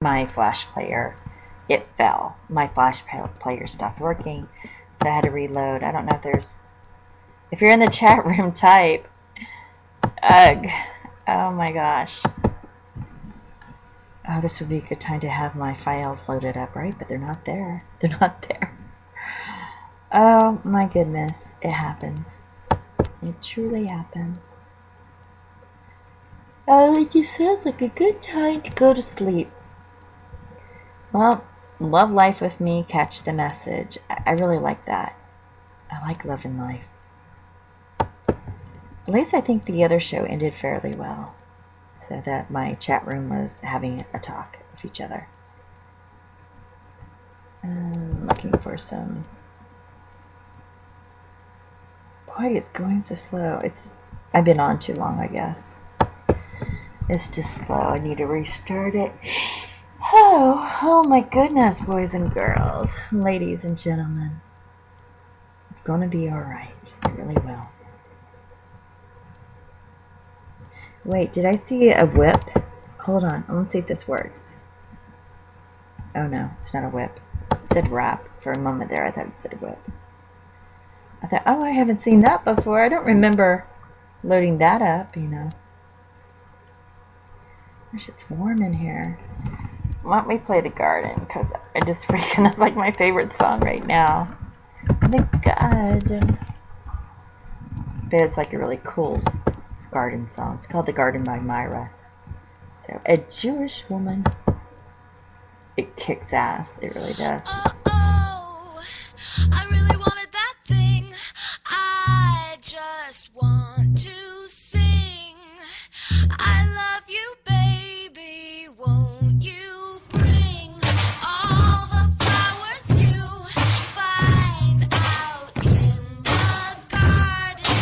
my flash player, it fell. My flash player stopped working, so I had to reload. I don't know if there's... If you're in the chat room, type. Ugh. Oh my gosh. Oh, this would be a good time to have my files loaded up, right? But they're not there. They're not there. Oh my goodness. It happens. It truly happens. Oh, it just sounds like a good time to go to sleep. Well, love life with me, catch the message. I really like that. I like loving life. At least I think the other show ended fairly well, so that my chat room was having a talk with each other. I'm looking for some... Boy, it's going so slow. I've been on too long, I guess. It's just slow. I need to restart it. Oh my goodness, boys and girls, ladies and gentlemen. It's going to be alright. It really will. Wait, did I see a whip? Hold on, I want to see if this works. Oh no, it's not a whip. It said wrap. For a moment there, I thought it said whip. I thought, oh, I haven't seen that before. I don't remember loading that up, you know. Gosh, it's warm in here. Why don't we play The Garden? Because I just freaking, that's like my favorite song right now. The Garden. But it's like a really cool garden song. It's called The Garden by Myra. So, a Jewish woman. It kicks ass. It really does. Oh, I really wanted that thing. I just want to sing. I love you, baby. Won't you bring all the flowers you find out in the garden?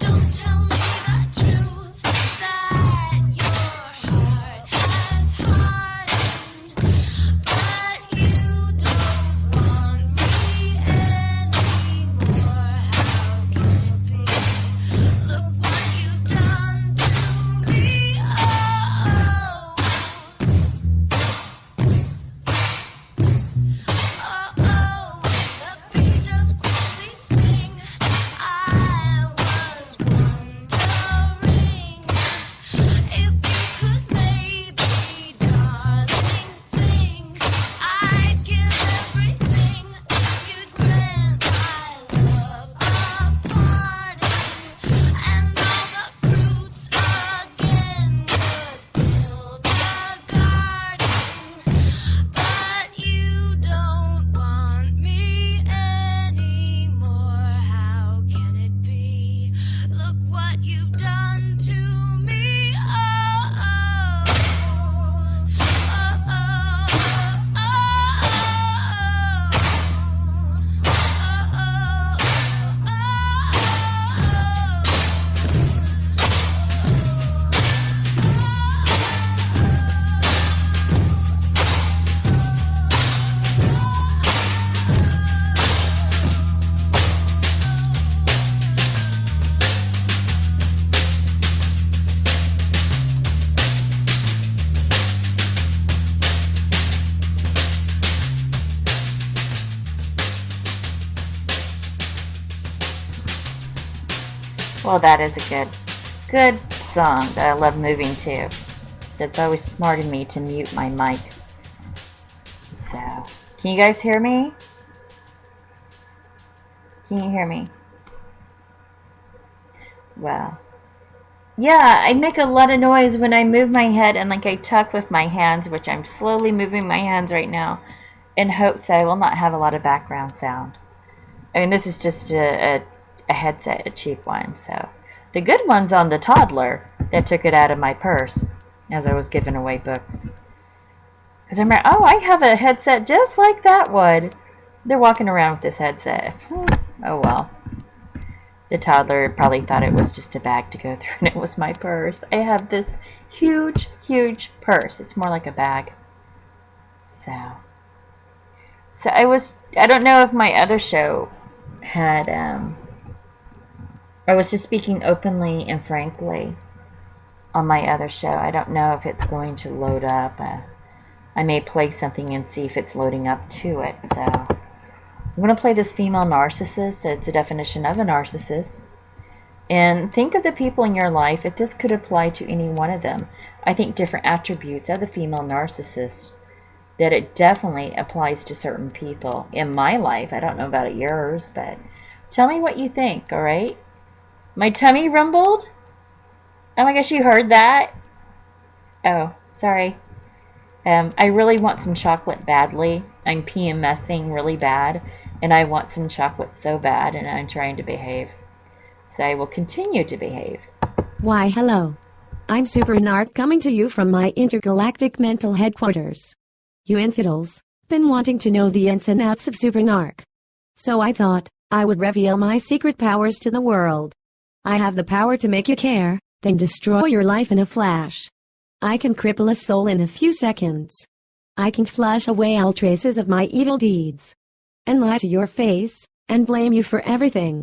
Don't tell me the truth that your heart has hardened, but you don't want me anymore. How can it be? Look what you've done to me. Oh, oh, the bee does quickly sing. I was wondering if you could maybe, darling, think I'd give everything if you'd grant my love a pardon, and all the fruits again would fill the garden. But you don't want me anymore. How can it be? Look what you've done to me. Oh, oh, oh, Well, that is a good song that I love moving to. So it's always smart of me to mute my mic. So, can you guys hear me? Can you hear me? Well, yeah, I make a lot of noise when I move my head and like I tuck with my hands, which I'm slowly moving my hands right now in hopes I will not have a lot of background sound. I mean, this is just a headset, a cheap one, so the good one's on the toddler that took it out of my purse as I was giving away books. Because I'm like, oh, I have a headset just like that one. They're walking around with this headset. Oh well. The toddler probably thought it was just a bag to go through, and it was my purse. I have this huge, huge purse. It's more like a bag. So I don't know if my other show had, I was just speaking openly and frankly on my other show. I don't know if it's going to load up I may play something and see if it's loading up to it. So I'm going to play this female narcissist. It's a definition of a narcissist. And think of the people in your life, if this could apply to any one of them. I think different attributes of the female narcissist, that it definitely applies to certain people in my life. I don't know about yours, but tell me what you think, all right? My tummy rumbled? Oh my gosh, you heard that? Oh, sorry. I really want some chocolate badly. I'm PMSing really bad, and I want some chocolate so bad, and I'm trying to behave. So I will continue to behave. Why, hello. I'm Super Narc coming to you from my intergalactic mental headquarters. You infidels, been wanting to know the ins and outs of Super Narc. So I thought I would reveal my secret powers to the world. I have the power to make you care, then destroy your life in a flash. I can cripple a soul in a few seconds. I can flush away all traces of my evil deeds. And lie to your face, and blame you for everything.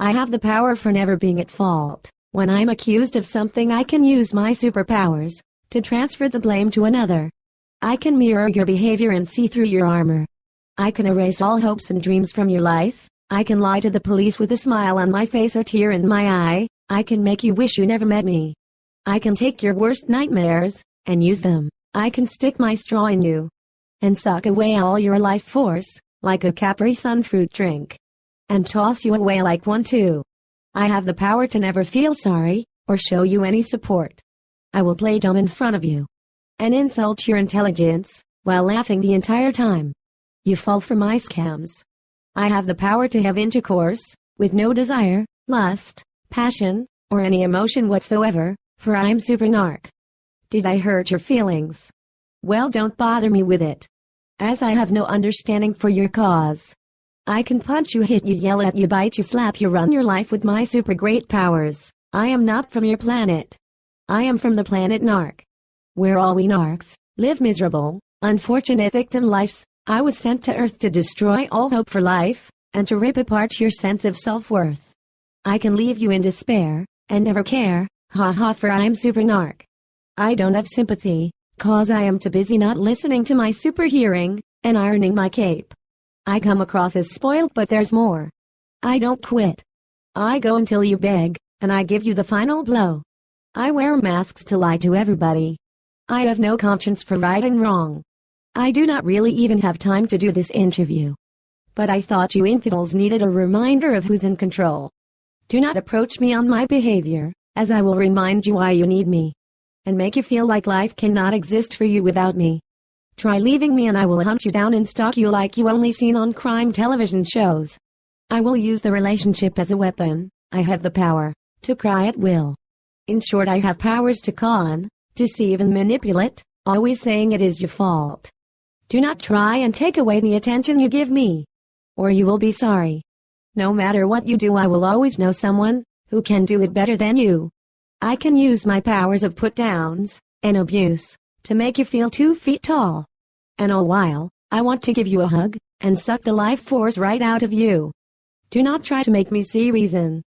I have the power for never being at fault. When I'm accused of something, I can use my superpowers to transfer the blame to another. I can mirror your behavior and see through your armor. I can erase all hopes and dreams from your life. I can lie to the police with a smile on my face or tear in my eye. I can make you wish you never met me. I can take your worst nightmares and use them. I can stick my straw in you and suck away all your life force, like a Capri Sun fruit drink, and toss you away like one too. I have the power to never feel sorry or show you any support. I will play dumb in front of you and insult your intelligence while laughing the entire time. You fall for my scams. I have the power to have intercourse with no desire, lust, passion, or any emotion whatsoever, for I'm Super Narc. Did I hurt your feelings? Well, don't bother me with it, as I have no understanding for your cause. I can punch you, hit you, yell at you, bite you, slap you, run your life with my super great powers. I am not from your planet. I am from the planet Narc, where all we narcs live miserable, unfortunate victim lives. I was sent to Earth to destroy all hope for life, and to rip apart your sense of self-worth. I can leave you in despair, and never care, ha ha, for I'm Super Narc. I don't have sympathy, cause I am too busy not listening to my super hearing, and ironing my cape. I come across as spoiled, but there's more. I don't quit. I go until you beg, and I give you the final blow. I wear masks to lie to everybody. I have no conscience for right and wrong. I do not really even have time to do this interview. But I thought you infidels needed a reminder of who's in control. Do not approach me on my behavior, as I will remind you why you need me, and make you feel like life cannot exist for you without me. Try leaving me and I will hunt you down and stalk you like you only seen on crime television shows. I will use the relationship as a weapon. I have the power to cry at will. In short, I have powers to con, deceive and manipulate, always saying it is your fault. Do not try and take away the attention you give me, or you will be sorry. No matter what you do, I will always know someone who can do it better than you. I can use my powers of put-downs and abuse to make you feel 2 feet tall. And all while, I want to give you a hug and suck the life force right out of you. Do not try to make me see reason.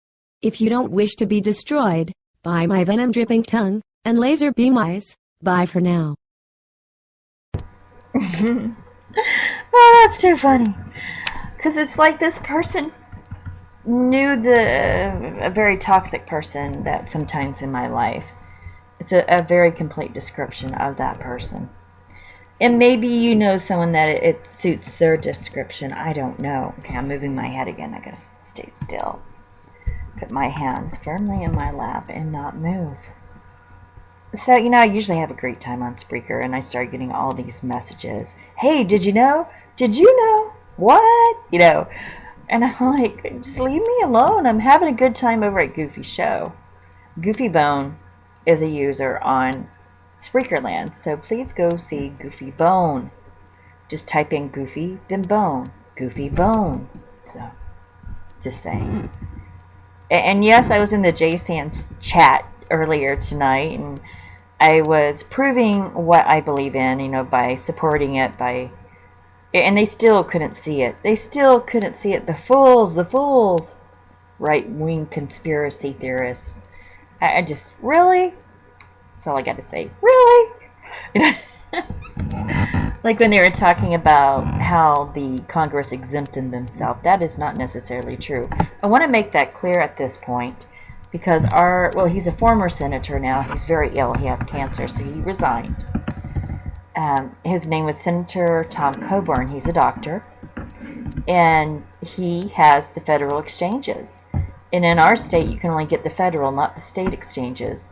If you don't wish to be destroyed by my venom-dripping tongue and laser beam eyes, bye for now. Oh, that's too funny. Because it's like this person knew a very toxic person that sometimes in my life. It's a very complete description of that person. And maybe you know someone that it suits their description. I don't know. Okay, I'm moving my head again. I gotta stay still. Put my hands firmly in my lap and not move. So, I usually have a great time on Spreaker, and I start getting all these messages. Hey, did you know? Did you know? What? And I'm like, just leave me alone. I'm having a good time over at Goofy Show. Goofy Bone is a user on Spreakerland, so please go see Goofy Bone. Just type in Goofy, then Bone. Goofy Bone. So, just saying. And yes, I was in the J Sands chat earlier tonight, and I was proving what I believe in, by supporting it, and they still couldn't see it. They still couldn't see it. The fools. Right-wing conspiracy theorists. I just, really? That's all I got to say. Really? Like when they were talking about how the Congress exempted themselves, that is not necessarily true. I want to make that clear at this point because he's a former senator now. He's very ill. He has cancer, so he resigned. His name was Senator Tom Coburn. He's a doctor, and he has the federal exchanges. And in our state, you can only get the federal, not the state exchanges.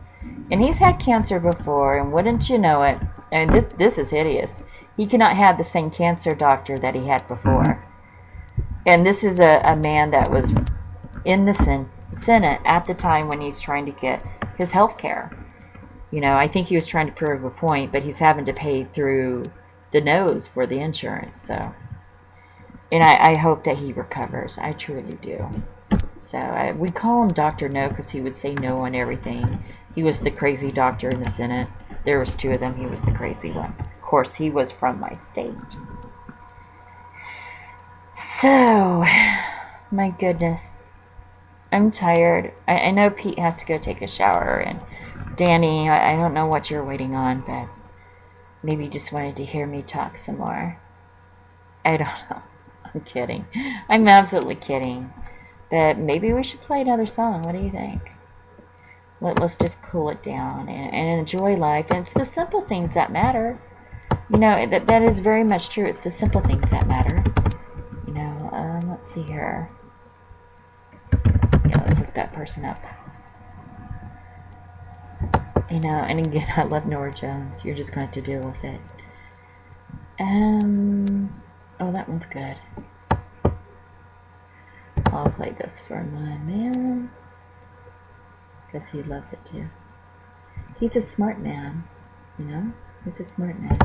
And he's had cancer before, and wouldn't you know it, and this is hideous, he cannot have the same cancer doctor that he had before. And this is a man that was in the Senate at the time when he's trying to get his health care. I think he was trying to prove a point, but he's having to pay through the nose for the insurance. So, and I hope that he recovers. I truly do. So we call him Dr. No because he would say no on everything. He was the crazy doctor in the Senate. There was two of them. He was the crazy one. Of course, he was from my state. So, my goodness. I'm tired. I know Pete has to go take a shower, and Danny, I don't know what you're waiting on, but maybe you just wanted to hear me talk some more. I don't know. I'm kidding. I'm absolutely kidding. But maybe we should play another song. What do you think? Let's just cool it down and enjoy life. And it's the simple things that matter. That is very much true. It's the simple things that matter. Let's see here. Yeah, let's look that person up. And again, I love Nora Jones. You're just going to have to deal with it. Oh, that one's good. I'll play this for my man. Because he loves it too. He's a smart man. He's a smart man.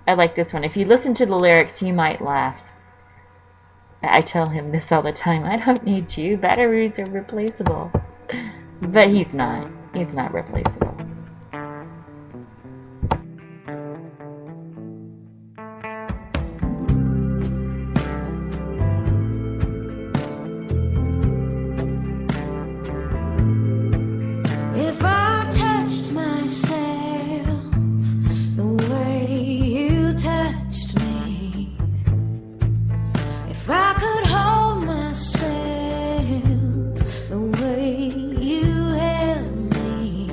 I like this one. If you listen to the lyrics, you might laugh. I tell him this all the time. I don't need you. Batteries are replaceable. But he's not. He's not replaceable. If I touched myself the way you touched me, if I could hold myself the way you held me,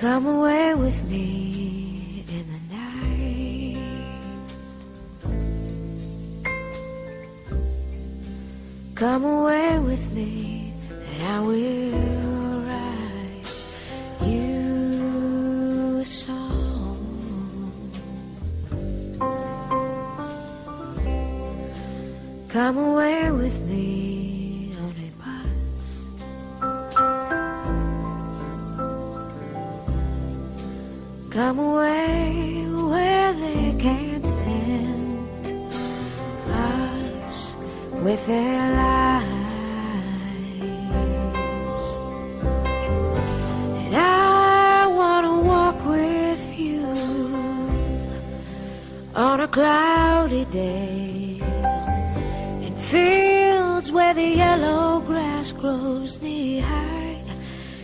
Come away with me in the night. Come away with me, and I will write you a song. Come away with me on a bus. Come away where they can't tempt us with their lies. And I want to walk with you on a cloudy day in fields where the yellow grass grows knee high.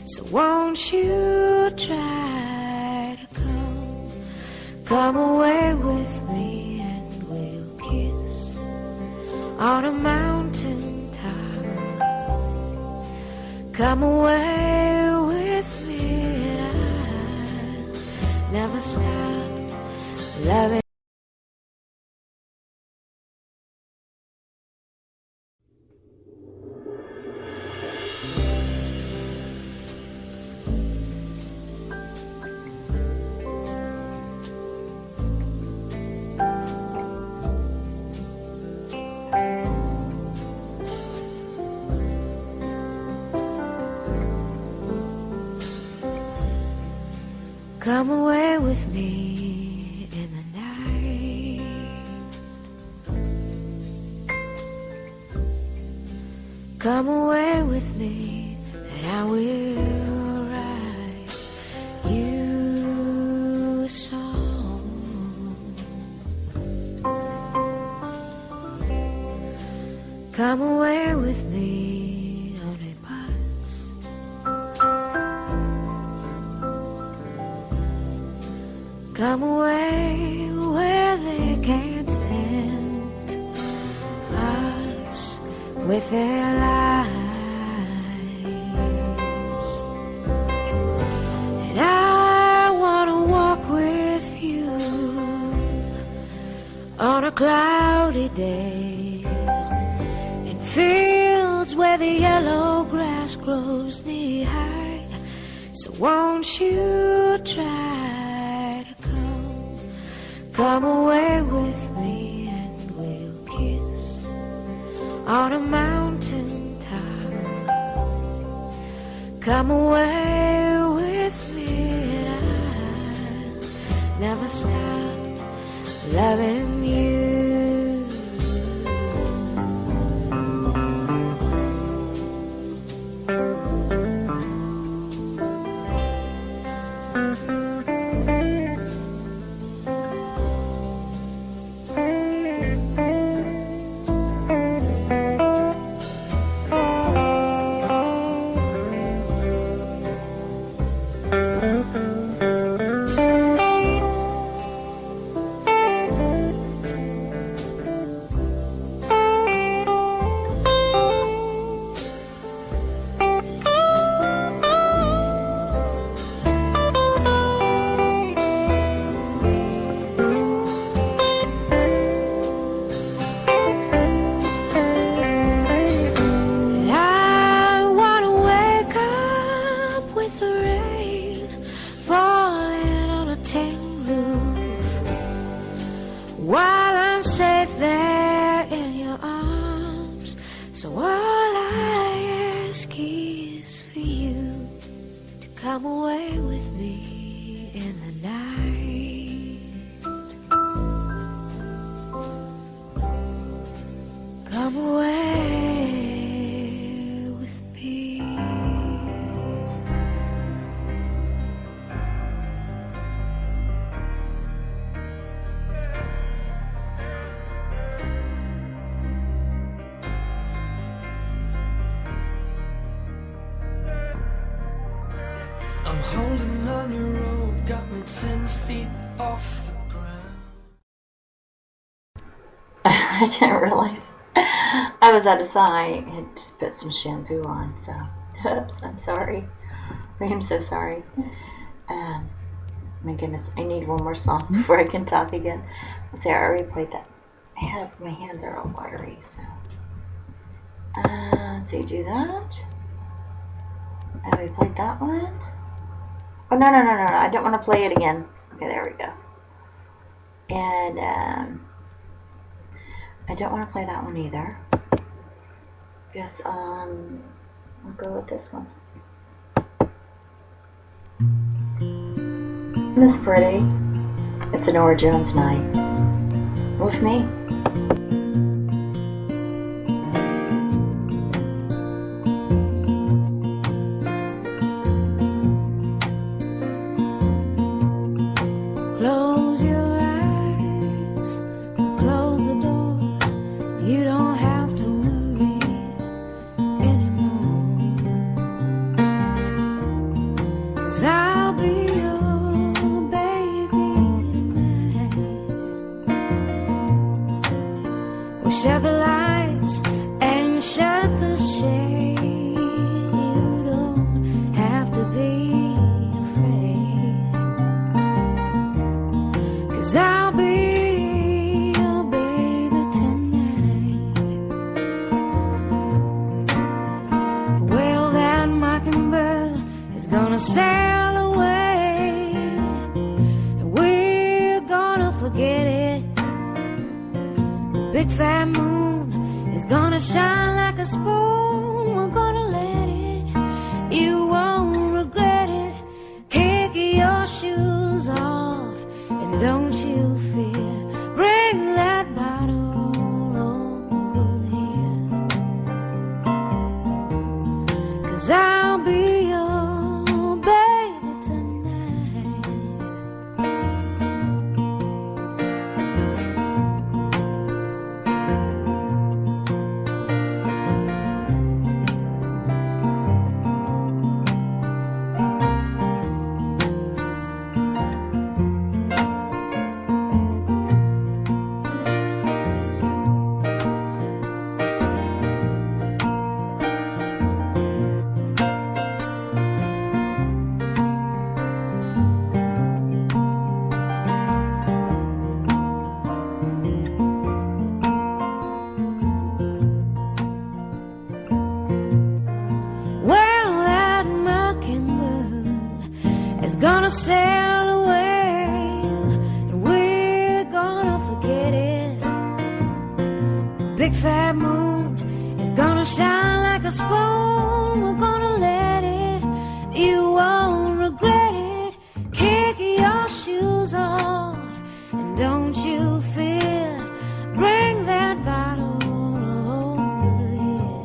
So won't you try to come away with me, and we'll kiss on a mountain top. Come away with me, and I'll never stop loving. Come away with me in the night. Come away with me, and I will write you a song. Come away with me on a bus. Come away where they can't tempt us with their lies. And I want to walk with you on a cloudy day in fields where the yellow grass grows knee high. So won't you try? Come away with me, and we'll kiss on a mountain top. Come away with me, and I'll never stop loving you. While I'm safe there in your arms, so all I ask is for you to come away with me in the night. Come away with me. I'm holding on your rope, got me 10 feet off the ground. I didn't realize I was out of sight. I had just put some shampoo on, so oops, I'm sorry. I am so sorry. My goodness, I need one more song before I can talk again. Let's see, I already played that. My hands are all watery, so. So you do that. And we played that one. Oh, no, I don't want to play it again. Okay, there we go. And, I don't want to play that one either. Guess, I'll go with this one. Isn't this pretty? It's a Norah Jones night. With me. Close your eyes, close the door. You don't have to worry anymore. 'Cause I'll be your baby tonight. We'll shut the lights and shut the shade. You don't have to be afraid. 'Cause I'll be your baby tonight. Well, that mockingbird is gonna sail away, and we're gonna forget it. The big fat moon is gonna shine like a spoon. We're gonna let it. You won't regret it. Kick your shoes off. And don't you fear, bring that bottle over here. 'Cause I'll be your baby tonight. Well, that mockingbird is gonna sail away, and we're gonna forget it. The big fat moon is gonna shine like a spoon. We're gonna let it. You won't regret it. Kick your shoes off, and don't you fear. Bring that bottle over here.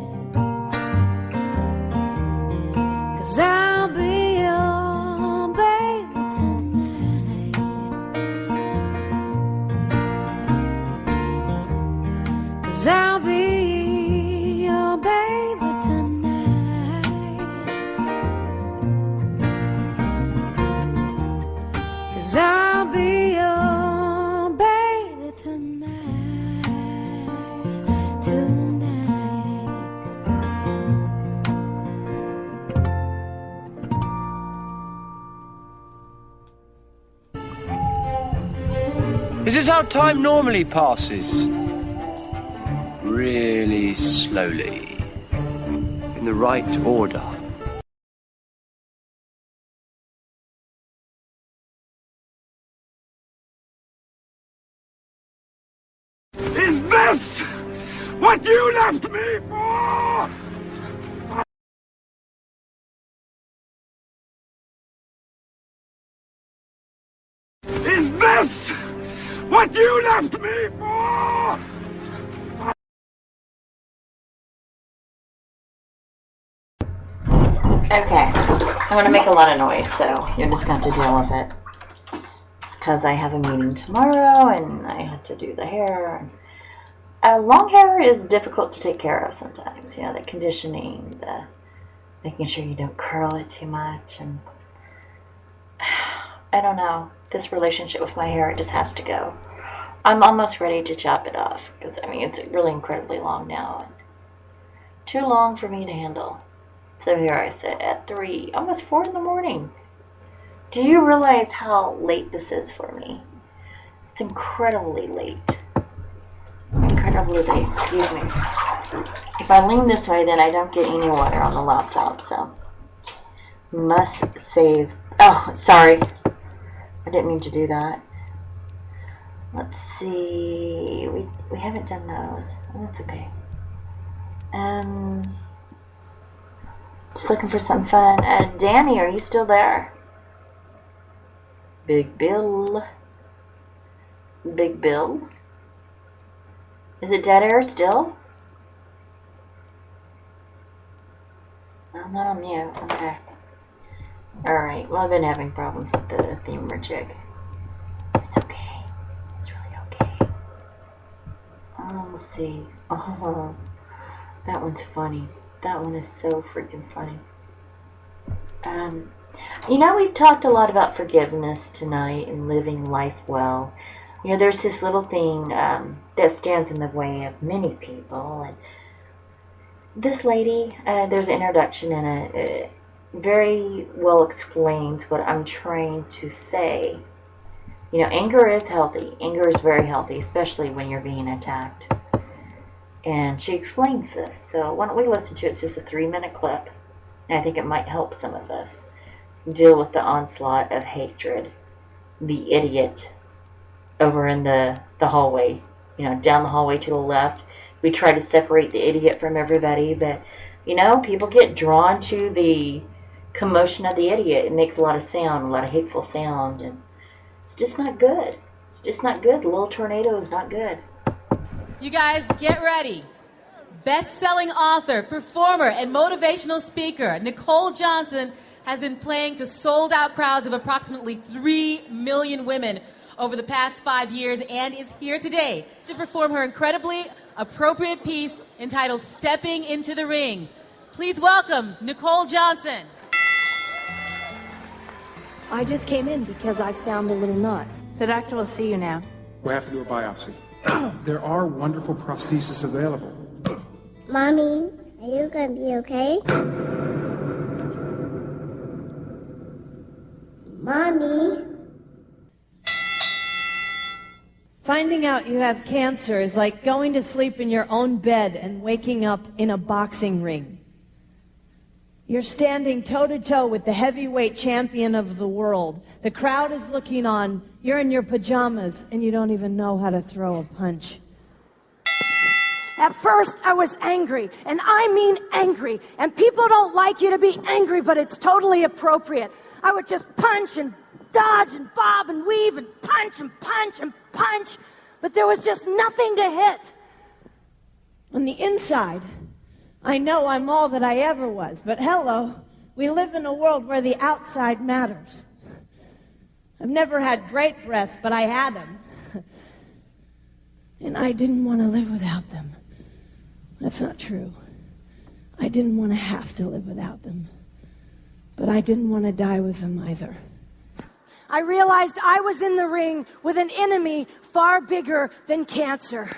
'Cause I'll be your baby tonight. 'Cause I'll be your baby tonight. 'Cause I'll be your baby tonight. Tonight. Is this how time normally passes? Really slowly. In the right order. Is this what you left me for? Is this what you left me for? Okay, I'm going to make a lot of noise, so you're just going to have to deal with it. It's because I have a meeting tomorrow, and I have to do the hair. Long hair is difficult to take care of sometimes. You know, the conditioning, the making sure you don't curl it too much, and I don't know. This relationship with my hair, it just has to go. I'm almost ready to chop it off, because, I mean, it's really incredibly long now, and too long for me to handle. So here I sit at 3, almost 4 in the morning, Do you realize how late this is for me? It's incredibly late. Incredibly late, excuse me. If I lean this way, then I don't get any water on the laptop, so. Must save. Oh, sorry. I didn't mean to do that. Let's see. We haven't done those. Oh, that's okay. Just looking for some fun. Danny, are you still there? Big Bill. Big Bill? Is it dead air still? I'm not on mute. Okay. Alright, well, I've been having problems with the thingamajig. It's okay. It's really okay. Let's see. Oh, that one's funny. That one is so freaking funny. You know, we've talked a lot about forgiveness tonight and living life well. You know, there's this little thing that stands in the way of many people. And this lady, there's an introduction in it. Very well explains what I'm trying to say. You know, anger is healthy. Anger is very healthy, especially when you're being attacked. And she explains this. So why don't we listen to it? It's just a 3-minute clip. And I think it might help some of us deal with the onslaught of hatred. The idiot over in the hallway. You know, down the hallway to the left. We try to separate the idiot from everybody. But, you know, people get drawn to the commotion of the idiot. It makes a lot of sound, a lot of hateful sound, and it's just not good. It's just not good. The little tornado is not good. You guys, get ready. Best-selling author, performer, and motivational speaker Nicole Johnson has been playing to sold-out crowds of approximately 3 million women over the past 5 years and is here today to perform her incredibly appropriate piece entitled Stepping into the Ring. Please welcome Nicole Johnson. I just came in because I found a little knot. The doctor will see you now. We'll have to do a biopsy. There are wonderful prostheses available. Mommy, are you going to be okay? Mommy? Finding out you have cancer is like going to sleep in your own bed and waking up in a boxing ring. You're standing toe-to-toe with the heavyweight champion of the world. The crowd is looking on. You're in your pajamas, and you don't even know how to throw a punch. At first, I was angry, and I mean angry. And people don't like you to be angry, but it's totally appropriate. I would just punch and dodge and bob and weave and punch and punch and punch, but there was just nothing to hit. On the inside, I know I'm all that I ever was, but hello, we live in a world where the outside matters. I've never had great breasts, but I had them. And I didn't want to live without them. That's not true. I didn't want to have to live without them. But I didn't want to die with them either. I realized I was in the ring with an enemy far bigger than cancer.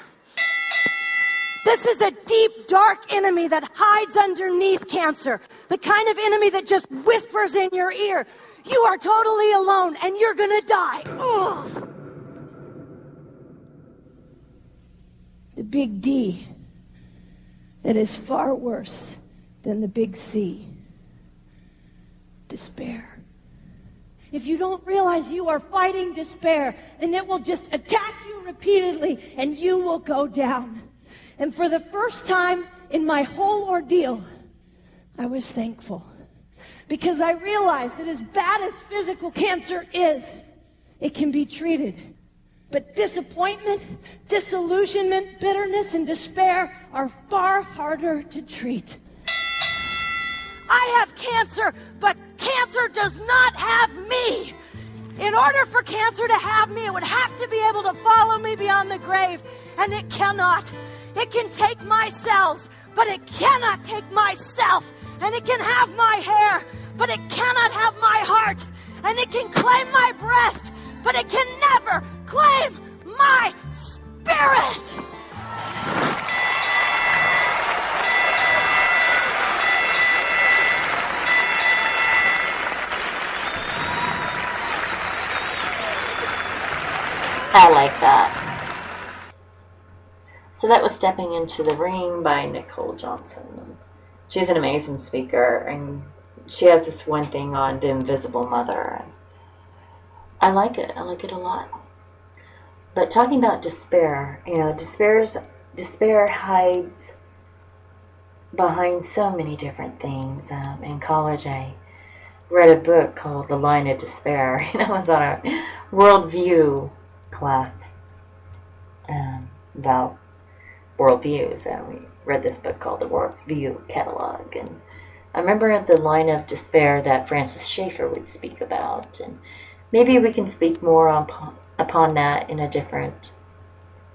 This is a deep, dark enemy that hides underneath cancer. The kind of enemy that just whispers in your ear, you are totally alone and you're gonna die. Ugh. The big D that is far worse than the big C. Despair. If you don't realize you are fighting despair, then it will just attack you repeatedly and you will go down. And for the first time in my whole ordeal, I was thankful. Because I realized that as bad as physical cancer is, it can be treated. But disappointment, disillusionment, bitterness, and despair are far harder to treat. I have cancer, but cancer does not have me. In order for cancer to have me, it would have to be able to follow me beyond the grave, and it cannot. It can take my cells, but it cannot take myself. And it can have my hair, but it cannot have my heart. And it can claim my breast, but it can never claim my spirit. I like that. So that was Stepping Into the Ring by Nicole Johnson. She's an amazing speaker, and she has this one thing on the invisible mother. And I like it. I like it a lot. But talking about despair, despair hides behind so many different things. In college, I read a book called The Line of Despair. I was on a worldview class about worldviews, and we read this book called The Worldview Catalog. And I remember the line of despair that Francis Schaeffer would speak about, and maybe we can speak more upon that in a different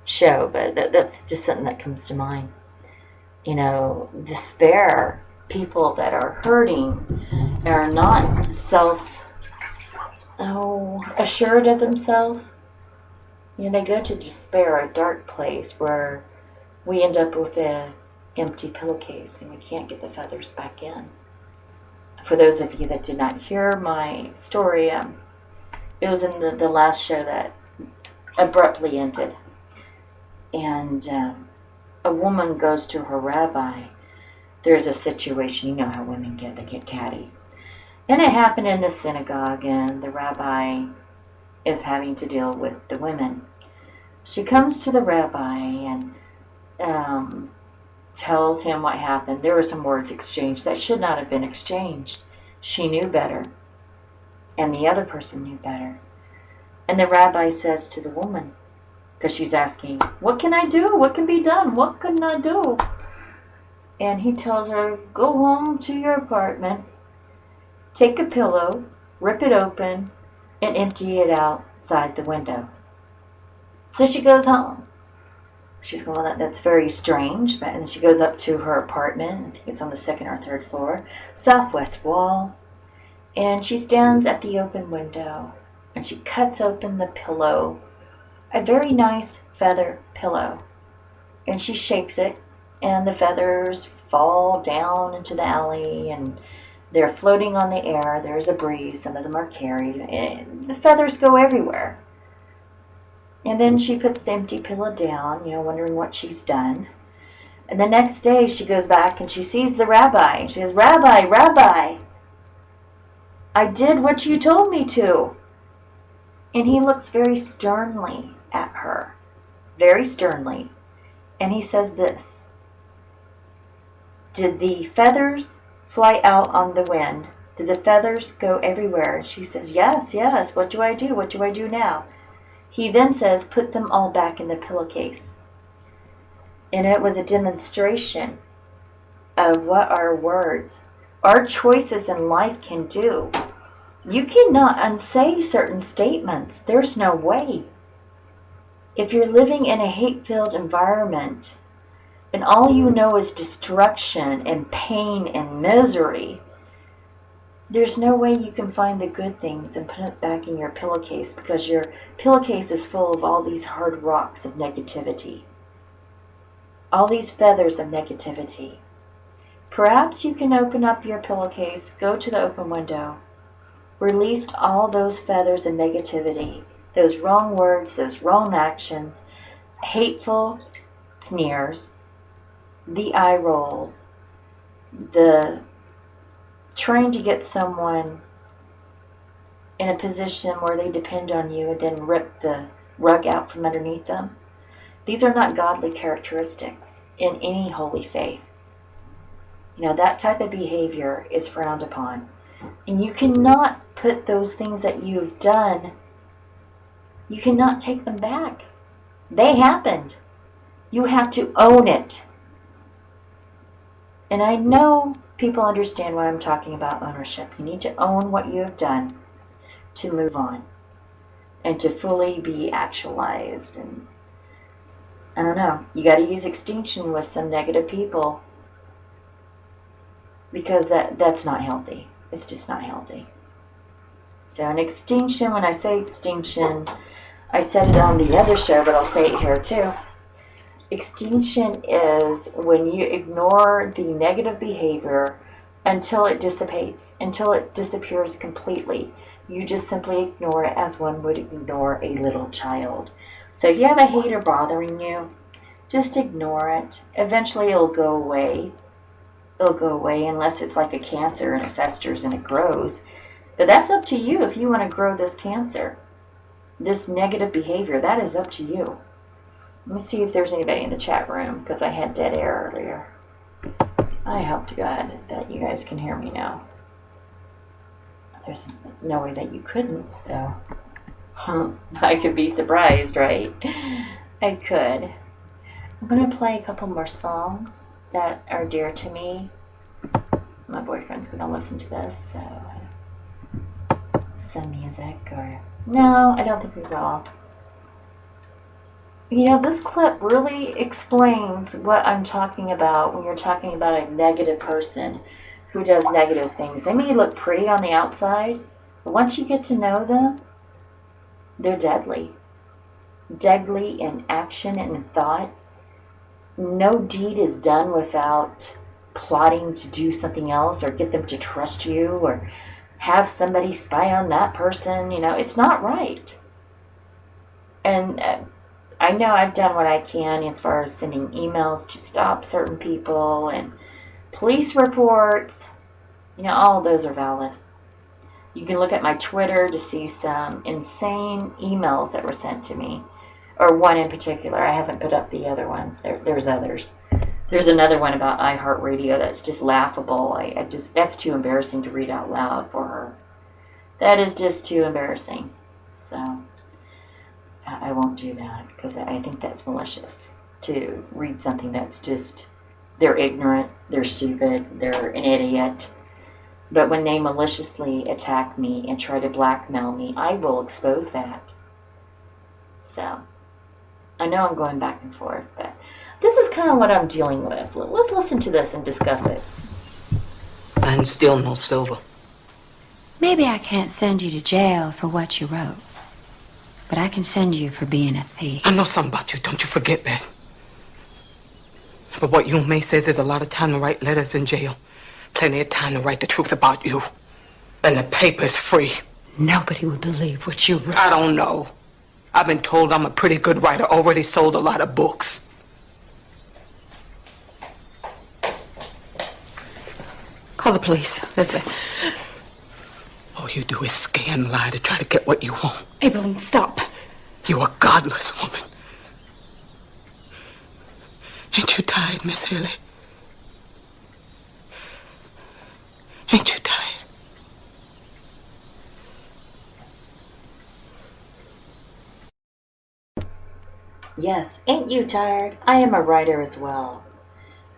show, but that's just something that comes to mind. Despair, people that are hurting, are not assured of themselves. They go to despair, a dark place where we end up with an empty pillowcase and we can't get the feathers back in. For those of you that did not hear my story, it was in the last show that abruptly ended. And a woman goes to her rabbi. There's a situation, you know how women get, they get catty. And it happened in the synagogue, and the rabbi is having to deal with the women. She comes to the rabbi and tells him what happened. There were some words exchanged that should not have been exchanged. She knew better, and the other person knew better. And the rabbi says to the woman, because she's asking, what can I do? What can be done? What can I do? And he tells her, go home to your apartment, take a pillow, rip it open, and empty it outside the window. So she goes home. She's going, well, that's very strange. But and she goes up to her apartment. I think it's on the second or third floor, southwest wall. And she stands at the open window, and she cuts open the pillow, a very nice feather pillow. And she shakes it, and the feathers fall down into the alley, and they're floating on the air. There's a breeze. Some of them are carried. And the feathers go everywhere. And then she puts the empty pillow down, wondering what she's done. And the next day she goes back and she sees the rabbi. She says, Rabbi, I did what you told me to. And he looks very sternly at her. Very sternly. And he says this. Did the feathers fly out on the wind? Did the feathers go everywhere? And she says, yes. What do I do? What do I do now? He then says, put them all back in the pillowcase. And it was a demonstration of what our words, our choices in life can do. You cannot unsay certain statements. There's no way. If you're living in a hate-filled environment and all you know is destruction and pain and misery, there's no way you can find the good things and put it back in your pillowcase, because your pillowcase is full of all these hard rocks of negativity. All these feathers of negativity. Perhaps you can open up your pillowcase, go to the open window, release all those feathers of negativity, those wrong words, those wrong actions, hateful sneers, the eye rolls, the trying to get someone in a position where they depend on you and then rip the rug out from underneath them. These are not godly characteristics in any holy faith. That type of behavior is frowned upon. And you cannot put those things that you've done, you cannot take them back. They happened. You have to own it. And I know people understand what I'm talking about, ownership. You need to own what you have done to move on and to fully be actualized. And I don't know, you got to use extinction with some negative people, because that's not healthy. It's just not healthy. So an extinction, when I say extinction, I said it on the other show, but I'll say it here too. Extinction is when you ignore the negative behavior until it dissipates, until it disappears completely. You just simply ignore it as one would ignore a little child. So if you have a hater bothering you, just ignore it. Eventually it'll go away. It'll go away unless it's like a cancer and it festers and it grows. But that's up to you if you want to grow this cancer. This negative behavior, that is up to you. Let me see if there's anybody in the chat room because I had dead air earlier. I hope to God that you guys can hear me now. There's no way that you couldn't, so I could be surprised, right? I could. I'm going to play a couple more songs that are dear to me. My boyfriend's going to listen to this, so some music or... No, I don't think we will. You know, this clip really explains what I'm talking about when you're talking about a negative person who does negative things. They may look pretty on the outside, but once you get to know them, they're deadly. Deadly in action and in thought. No deed is done without plotting to do something else or get them to trust you or have somebody spy on that person. You know, it's not right. And I know I've done what I can as far as sending emails to stop certain people and police reports. You know, all of those are valid. You can look at my Twitter to see some insane emails that were sent to me. Or one in particular. I haven't put up the other ones. There's others. There's another one about iHeartRadio that's just laughable. That's too embarrassing to read out loud for her. That is just too embarrassing. So I won't do that because I think that's malicious to read something that's just, they're ignorant, they're stupid, they're an idiot. But when they maliciously attack me and try to blackmail me, I will expose that. So I know I'm going back and forth, but this is kind of what I'm dealing with. Let's listen to this and discuss it. And still no silver. Maybe I can't send you to jail for what you wrote, but I can send you for being a thief. I know something about you, don't you forget that. But what you and May says there's a lot of time to write letters in jail. Plenty of time to write the truth about you. And the paper's free. Nobody would believe what you wrote. I don't know. I've been told I'm a pretty good writer, already sold a lot of books. Call the police, Elizabeth. All you do is scare and lie to try to get what you want. Evelyn, stop. You're a godless woman. Ain't you tired, Miss Haley? Ain't you tired? Yes, ain't you tired? I am a writer as well.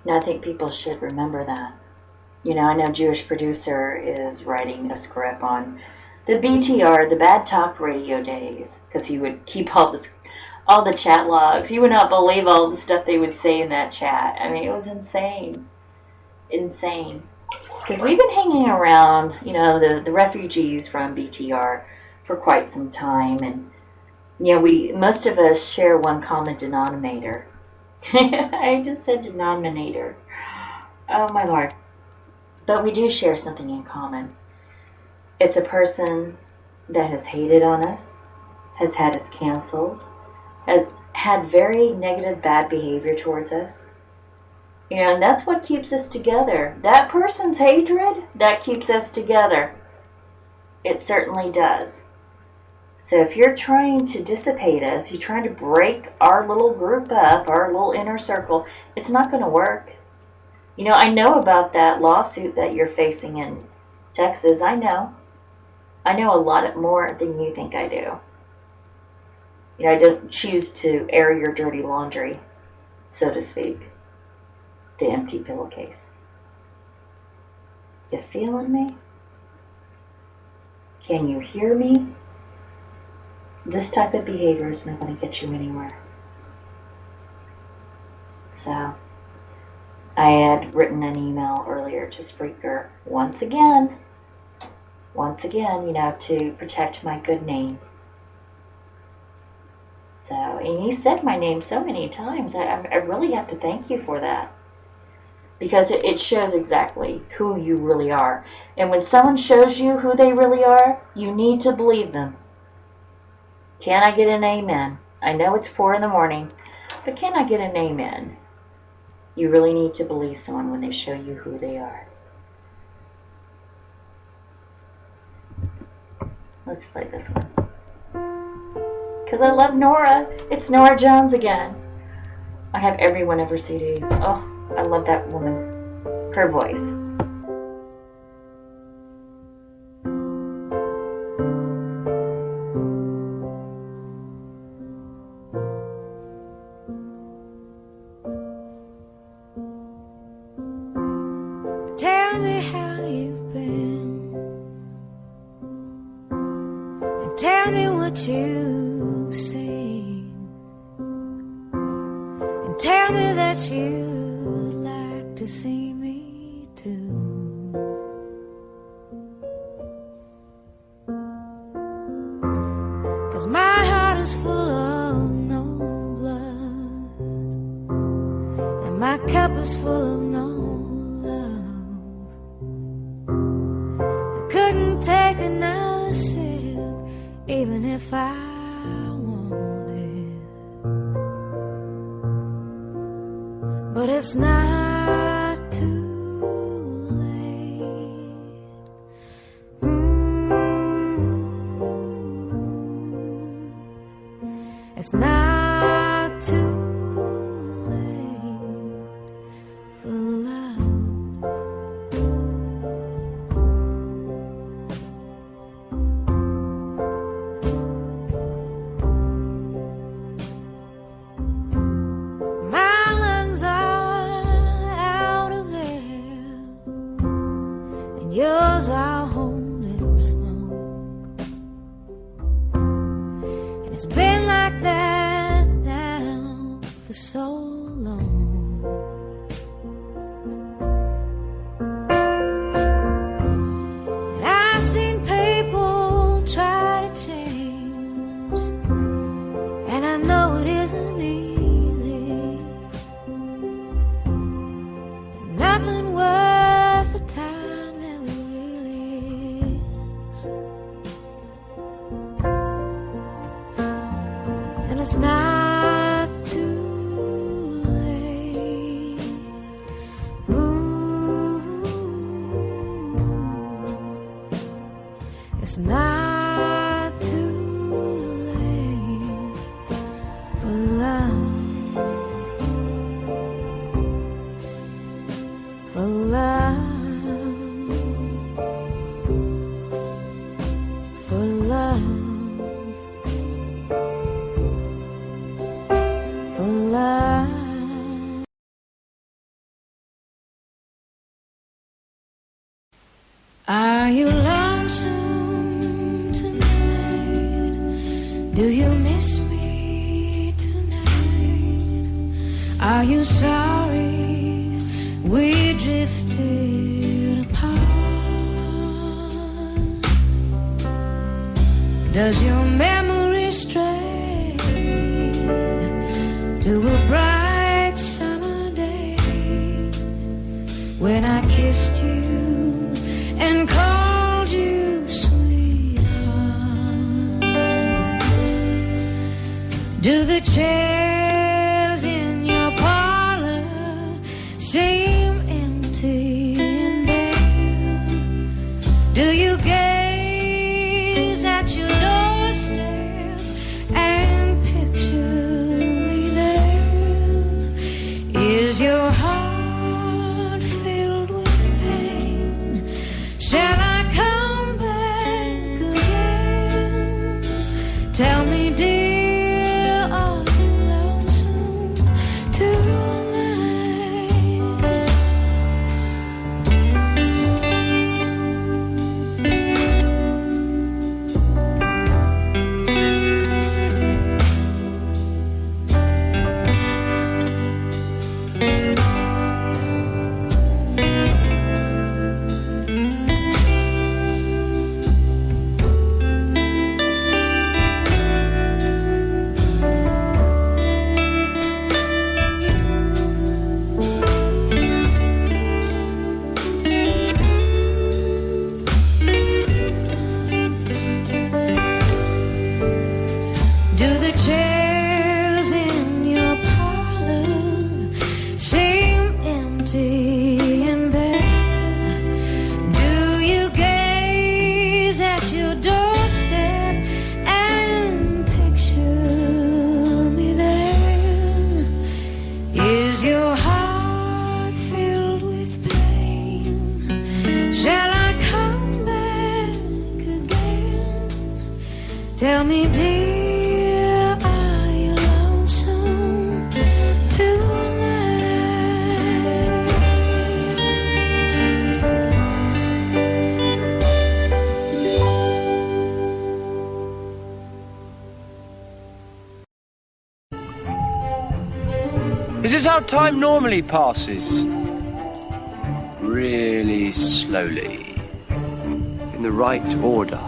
And I think people should remember that. You know, I know Jewish Producer is writing a script on the BTR, the Bad Talk Radio days, because he would keep all the chat logs. You would not believe all the stuff they would say in that chat. I mean, it was insane. Insane. Because we've been hanging around, you know, the refugees from BTR for quite some time, and you know, most of us share one common denominator. I just said denominator. Oh my Lord. But we do share something in common. It's a person that has hated on us, has had us canceled, has had very negative, bad behavior towards us. You know, and that's what keeps us together. That person's hatred, that keeps us together. It certainly does. So if you're trying to dissipate us, you're trying to break our little group up, our little inner circle, it's not going to work. You know, I know about that lawsuit that you're facing in Texas. I know. I know a lot more than you think I do. You know, I don't choose to air your dirty laundry, so to speak. The empty pillowcase. You feeling me? Can you hear me? This type of behavior is not going to get you anywhere. So, I had written an email earlier to Spreaker once again, you know, to protect my good name. So, and you said my name so many times. I really have to thank you for that. Because it shows exactly who you really are. And when someone shows you who they really are, you need to believe them. Can I get an amen? I know it's 4 in the morning, but can I get a name in? You really need to believe someone when they show you who they are. Let's play this one. Because I love Nora. It's Nora Jones again. I have every one of her CDs. Oh, I love that woman. Her voice. Tell me how you've been, and tell me what you've seen, and tell me that you'd like to see me too. 'Cause my heart is full of no blood, and my cup is full of no take another sip, even if I wanted. But it's not too late. It's not too late for love. Yours are homeless smoke, and it's been like that now for so long. And I've seen people try to change, and I know it isn't easy. And nothing worth the time. And it's not too late. Ooh, it's not too late for love, for love, for love. Are you lonesome tonight? Do you miss me tonight? Are you sorry we drifted apart? Does your memory stray to a bright summer day when I kissed you and called you sweetheart? Do the chairs in your parlor seem empty and bare? Do you gaze at your doorstep and picture me there? Is your heart filled with pain? Shall I come back again? Tell me, dear, are you lonesome tonight? Is this how time normally passes? Really slowly. In the right order.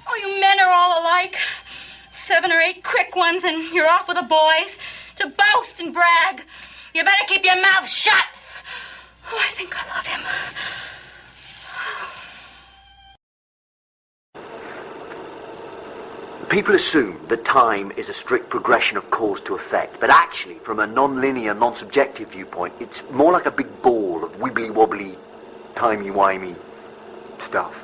Oh, you men are all alike. 7 or 8 quick ones and you're off with the boys to boast and brag. You better keep your mouth shut. Oh, I think I love him. People assume that time is a strict progression of cause to effect, but actually, from a non-linear, non-subjective viewpoint, it's more like a big ball of wibbly-wobbly, timey-wimey stuff.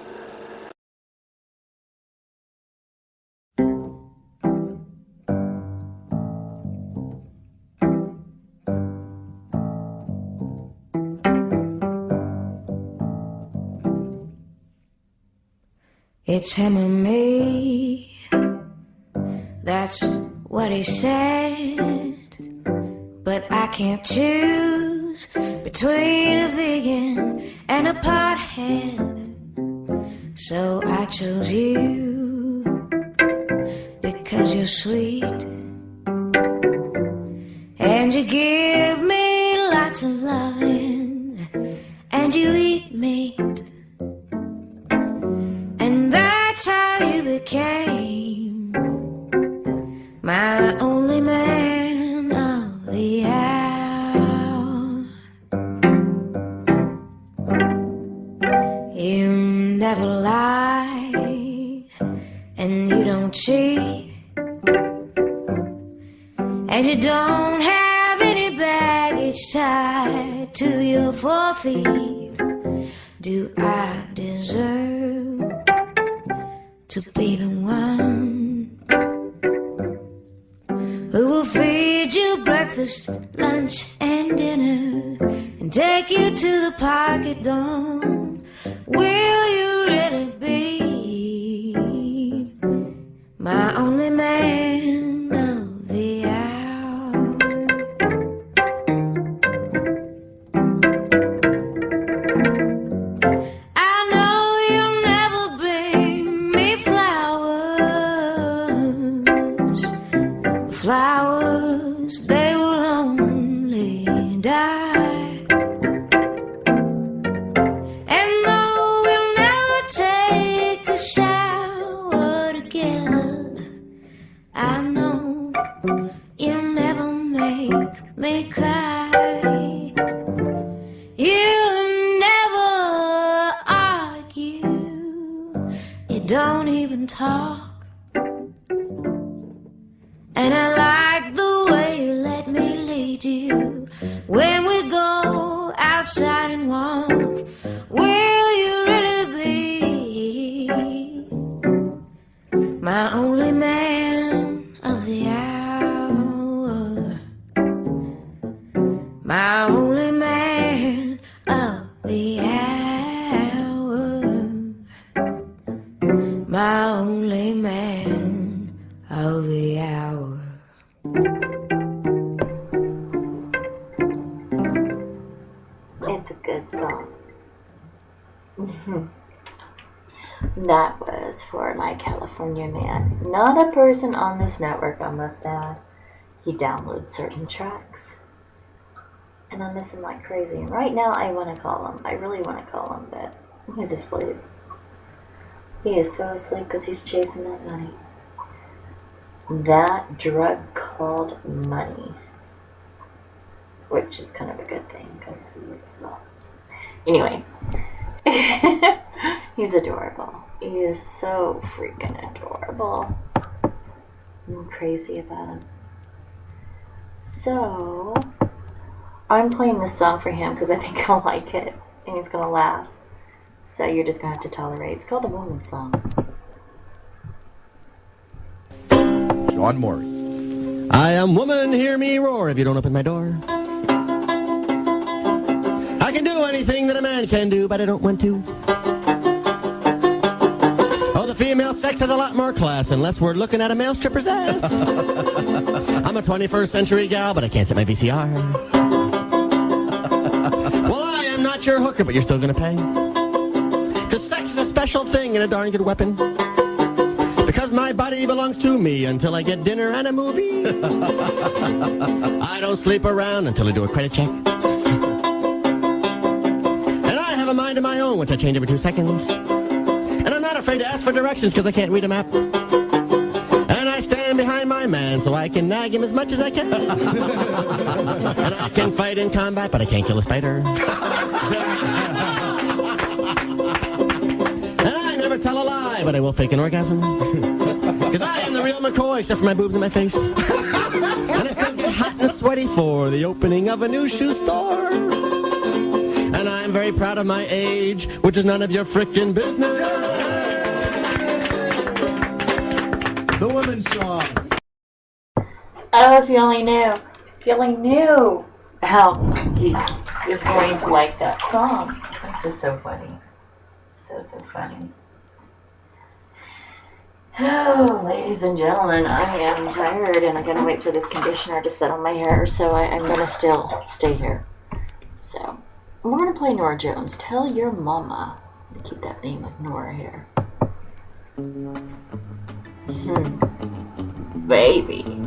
It's him or me. That's what he said. But I can't choose between a vegan and a pothead. So I chose you because you're sweet. And you give me lots of loving. And you eat meat. And that's how you became my only man of the hour. You never lie, and you don't cheat, and you don't have any baggage tied to your 4 feet. Do I deserve to be the one who will feed you breakfast, lunch, and dinner, and take you to the park at dawn? Will you really be my only man of the hour? I know you'll never bring me flowers. Flowers, they will only die. And though we'll never take a shower together, I know you'll never make me cry. You'll never argue. You don't even talk. And I like the way you let me lead you when we go outside and walk. Will you really be my only man of the hour? My only man of the hour. My only man of the hour. It's a good song. That was for my California man. Not a person on this network, I must add. He downloads certain tracks. And I miss him like crazy. And right now I want to call him. I really want to call him, but he's asleep. He is so asleep because he's chasing that money. That drug called money. Which is kind of a good thing because he's, well, anyway. He's adorable. He is so freaking adorable. I'm crazy about him. So, I'm playing this song for him because I think he'll like it and he's going to laugh. So you're just going to have to tolerate. It's called The Woman's Song. Sean Morris. I am woman, hear me roar if you don't open my door. I can do anything that a man can do, but I don't want to. Oh, the female sex has a lot more class unless we're looking at a male stripper's ass. I'm a 21st century gal, but I can't set my VCR. Well, I am not your hooker, but you're still gonna pay. 'Cause sex is a special thing and a darn good weapon. my body belongs to me until I get dinner and a movie. I don't sleep around until I do a credit check. And I have a mind of my own, which I change every 2 seconds. And I'm not afraid to ask for directions because I can't read a map. And I stand behind my man so I can nag him as much as I can. And I can fight in combat, but I can't kill a spider. And I never tell a lie, but I will fake an orgasm. Because I am the real McCoy, except for my boobs and my face. And I still get hot and sweaty for the opening of a new shoe store. And I'm very proud of my age, which is none of your frickin' business. The women's song. Oh, if you only knew. If you only knew how he is going to like that song. This is so funny. So funny. Oh, ladies and gentlemen, I am tired and I'm going to wait for this conditioner to set on my hair, so I'm going to still stay here. So, we're going to play Nora Jones. Tell your mama to keep that name of Nora here. Baby.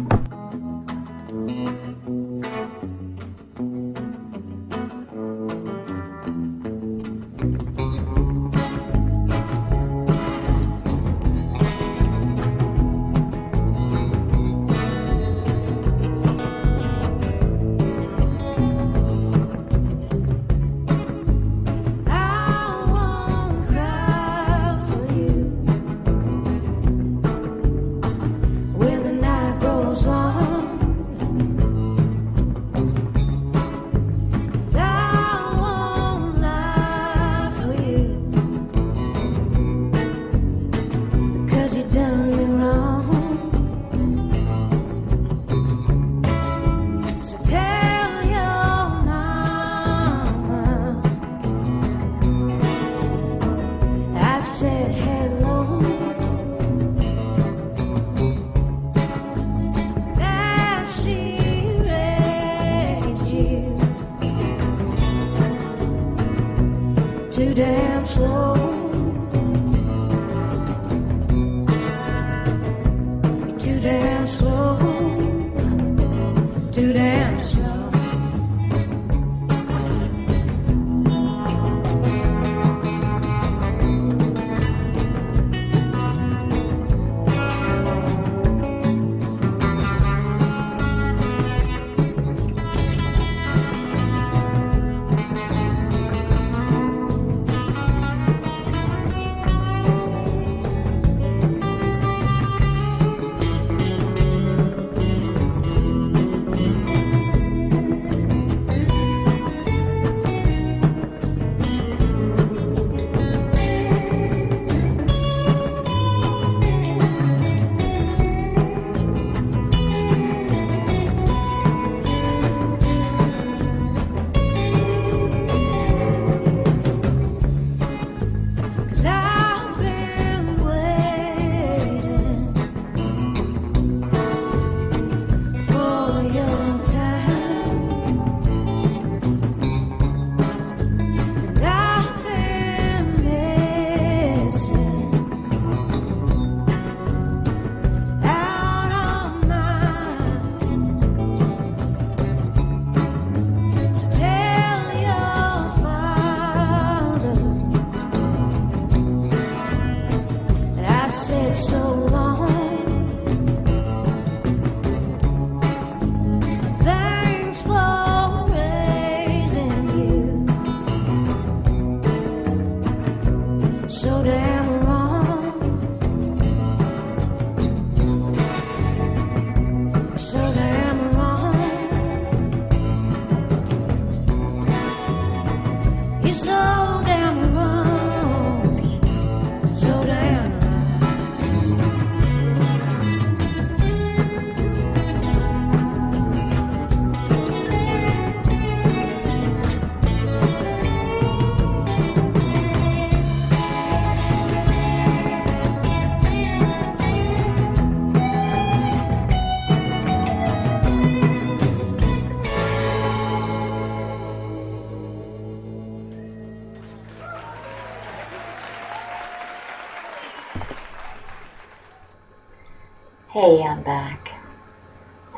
Hey, I'm back.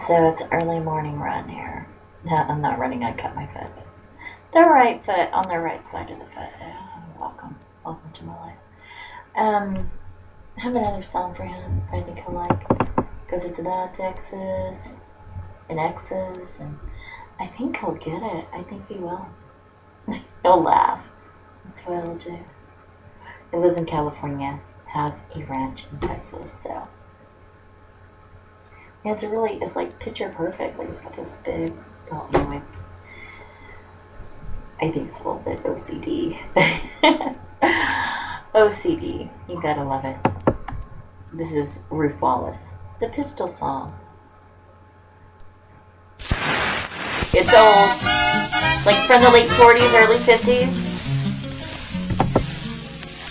So it's early morning run here. No, I'm not running, I cut my foot. The right foot on the right side of the foot. Welcome. Welcome to my life. I have another song for him I think he'll like. Because it's about Texas and exes, and I think he'll get it. I think he will. He'll laugh. That's what he'll do. He lives in California, has a ranch in Texas, so. Yeah, it's like picture perfect. Like, it's got this big, well, anyway. I think it's a little bit OCD. OCD. You gotta love it. This is Ruth Wallace, the Pistol Song. It's old. Like from the late 40s, early 50s.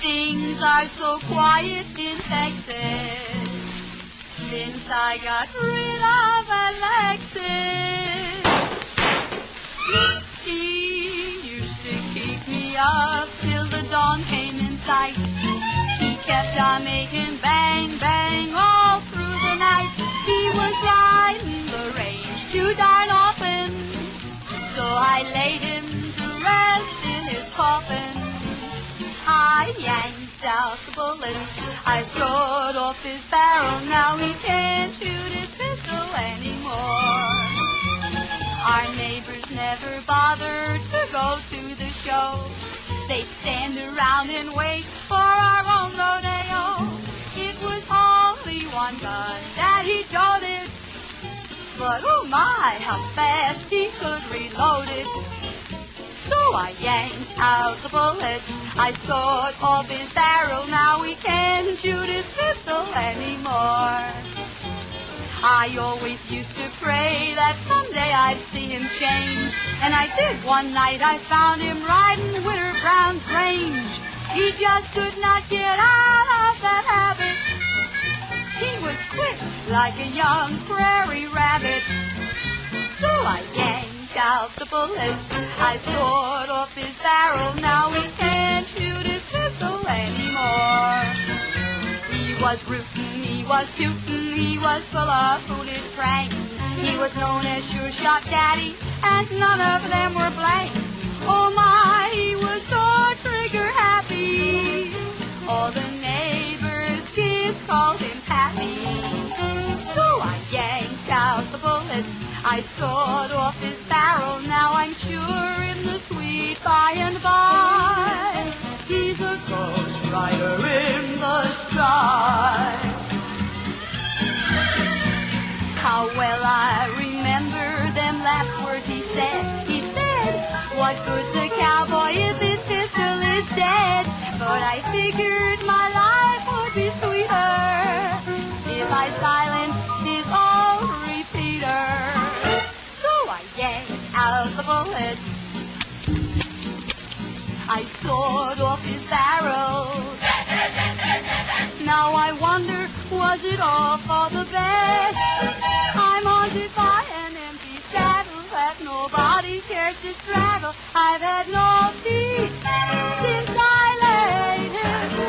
Things are so quiet in Texas since I got rid of Alexis. He used to keep me up till the dawn came in sight. He kept on making bang, bang all through the night. He was riding the range too darn often, so I laid him to rest in his coffin. I yanked out the bullets, I strode off his barrel. Now he can't shoot his pistol anymore. Our neighbors never bothered to go to the show. They'd stand around and wait for our own rodeo. It was only one gun that he toted, but oh my, how fast he could reload it. So I yanked out the bullets, I sawed off his barrel. Now he can't shoot his pistol anymore. I always used to pray that someday I'd see him change, and I did. One night I found him riding Winter Brown's range. He just could not get out of that habit. He was quick like a young prairie rabbit. So I yanked out the bullets, I sawed off his barrel. Now he can't shoot his pistol anymore. He was rootin', he was tootin', he was full of foolish pranks. He was known as Sure Shot Daddy, and none of them were blanks. Oh my, he was so trigger happy. All the neighbors' kids called him Pappy. So I yanked out the bullets, I sawed off his barrel. Now I'm sure in the sweet by and by, he's a ghost rider in the sky. How well I remember them last words he said. He said, what good's a cowboy if his pistol is dead? But I figured my life would be sweeter if I silenced his old repeater. So I yanked out the bullets, I sawed off his barrel. Now I wonder, was it all for the best? I'm haunted by an empty saddle that nobody cares to straddle. I've had no peace since I laid him to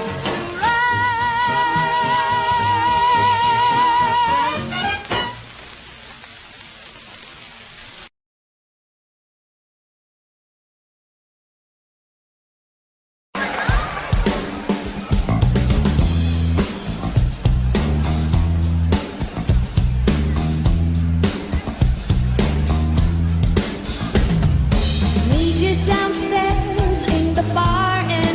Meet you downstairs in the bar and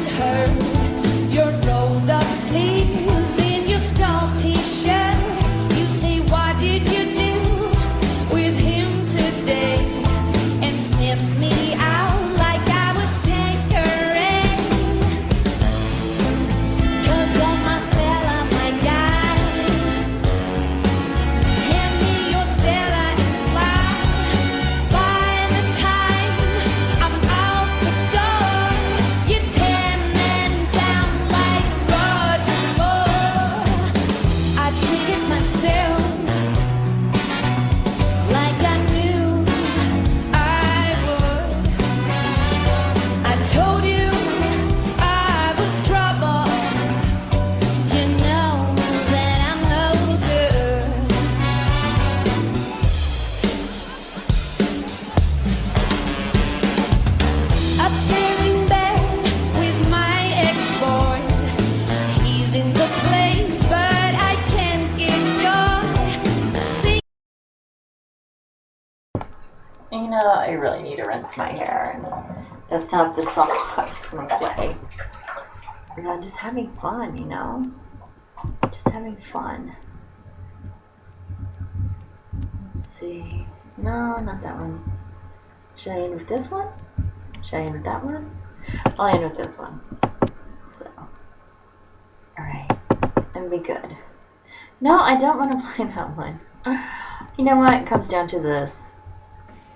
know, I really need to rinse my hair, and that's not the song I was going to play. And I'm just having fun, you know? Just having fun. Let's see. No, not that one. Should I end with this one? Should I end with that one? I'll end with this one. So. Alright. And be good. No, I don't want to play that one. You know what? It comes down to this.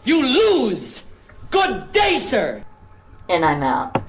You lose! Good day, sir! And I'm out.